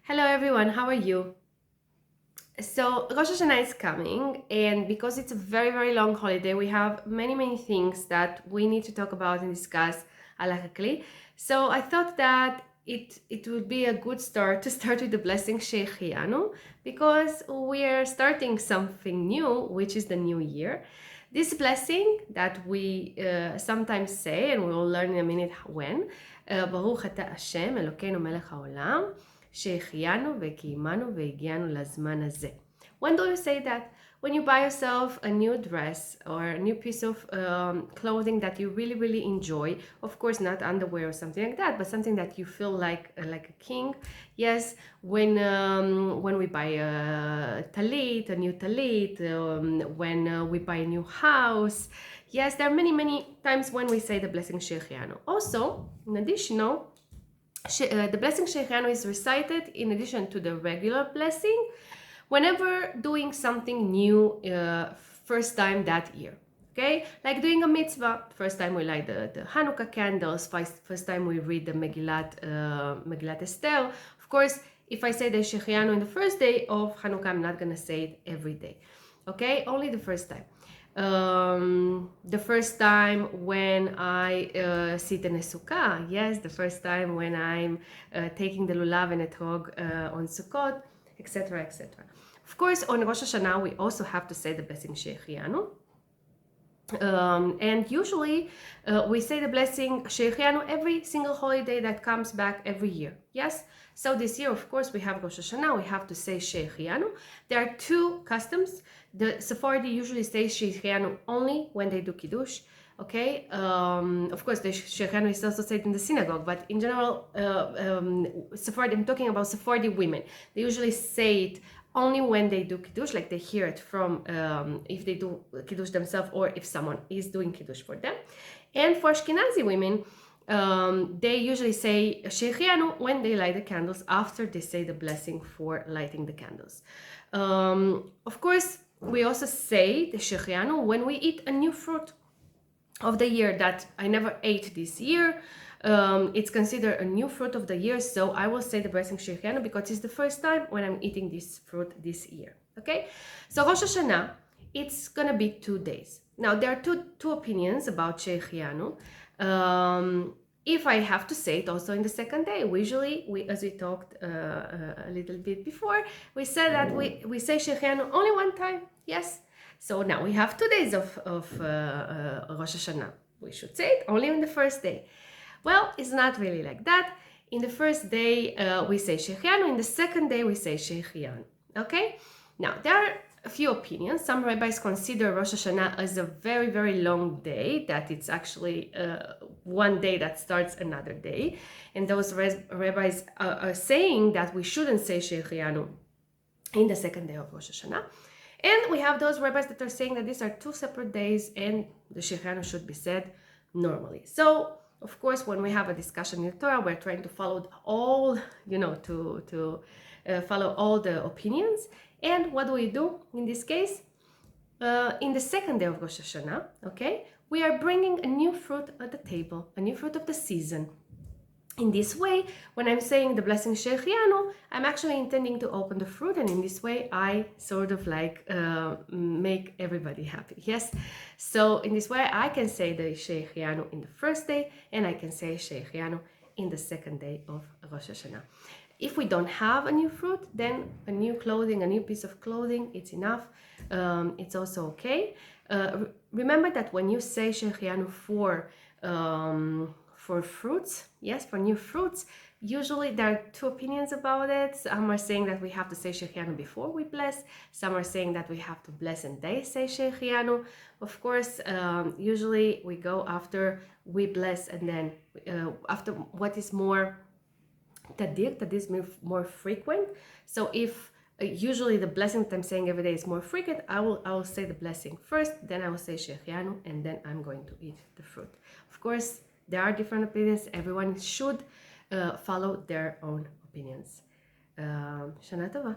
Hello everyone, how are you? So Rosh Hashanah is coming, and because it's a very, very long holiday, we have many things that we need to talk about and discuss halachically. So I thought that it would be a good start to start with the blessing Shehecheyanu, because we're starting something new, which is the new year. This blessing that we sometimes say, and we will learn in a minute when, Baruch Ata Hashem Elokeinu melech haolam שהחיינו וקיימנו והגיענו לזמן הזה. When do you say that? When you buy yourself a new dress or a new piece of clothing that you really enjoy, of course not underwear or something like that, but something that you feel like a king. Yes, when we buy a new talit, when we buy a new house. Yes, there are many times when we say the blessing Shehecheyanu. Also, in additional, the blessing Shehecheyanu is recited in addition to the regular blessing whenever doing something new first time that year. Okay, like doing a mitzvah. First time we light the Hanukkah candles. First time we read the Megillat Esther. Of course, if I say the Shehecheyanu in the first day of Hanukkah, I'm not gonna say it every day. Okay, only the first time. The first time when I sit in a sukkah, yes, the first time when I'm taking the lulav and etrog on Sukkot, etc. Of course, on Rosh Hashanah, we also have to say the blessing Shehecheyanu. And usually we say the blessing Shehecheyanu every single holiday that comes back every year. Yes? So this year, of course, we have Rosh Hashanah, we have to say Shehecheyanu. There are two customs. The Sephardi usually say Shehecheyanu only when they do Kiddush. Okay, of course, the Shehecheyanu is also said in the synagogue, but in general, Sephardi, I'm talking about Sephardi women. They usually say it only when they do Kiddush, like they hear it from, if they do Kiddush themselves or if someone is doing Kiddush for them. And for Ashkenazi women, they usually say Shehecheyanu when they light the candles after they say the blessing for lighting the candles. Of course, we also say the Shehecheyanu when we eat a new fruit of the year that I never ate this year. It's considered a new fruit of the year, so I will say the blessing Shehecheyanu because it's the first time when I'm eating this fruit this year. Okay, so Rosh Hashanah, it's gonna be 2 days. Now there are two opinions about Shehecheyanu. If I have to say it also in the second day, usually as we talked a little bit before, we said that we say Shehecheyanu only one time. Yes. So now we have 2 days of Rosh Hashanah. We should say it only on the first day. Well, it's not really like that. In the first day, we say Shehecheyanu. In the second day, we say Shehecheyanu. Okay? Now, there are a few opinions. Some rabbis consider Rosh Hashanah as a very long day, that it's actually one day that starts another day. And those rabbis are saying that we shouldn't say Shehecheyanu in the second day of Rosh Hashanah. And we have those rabbis that are saying that these are 2 separate days and the Shehecheyanu should be said normally. So, of course, when we have a discussion in Torah, we're trying to follow all, to follow all the opinions. And what do we do in this case? In the second day of Rosh Hashanah, okay, we are bringing a new fruit at the table, a new fruit of the season. In this way, when I'm saying the blessing Shehecheyanu, I'm actually intending to open the fruit, and in this way, I sort of like make everybody happy. Yes. So in this way, I can say the Shehecheyanu in the first day, and I can say Shehecheyanu in the second day of Rosh Hashanah. If we don't have a new fruit, then a new clothing, a new piece of clothing, it's enough. It's also okay. Remember that when you say Shehecheyanu for fruits, yes, for new fruits, usually there are 2 opinions about it. Some are saying that we have to say Shehecheyanu before we bless. Some are saying that we have to bless and they say Shehecheyanu. Of course, usually we go after we bless, and then after what is more tadir, that is more frequent. So if usually the blessing that I'm saying every day is more frequent, I will say the blessing first, then I will say Shehecheyanu, and then I'm going to eat the fruit. Of course, there are different opinions. Everyone should follow their own opinions. Shana Tova.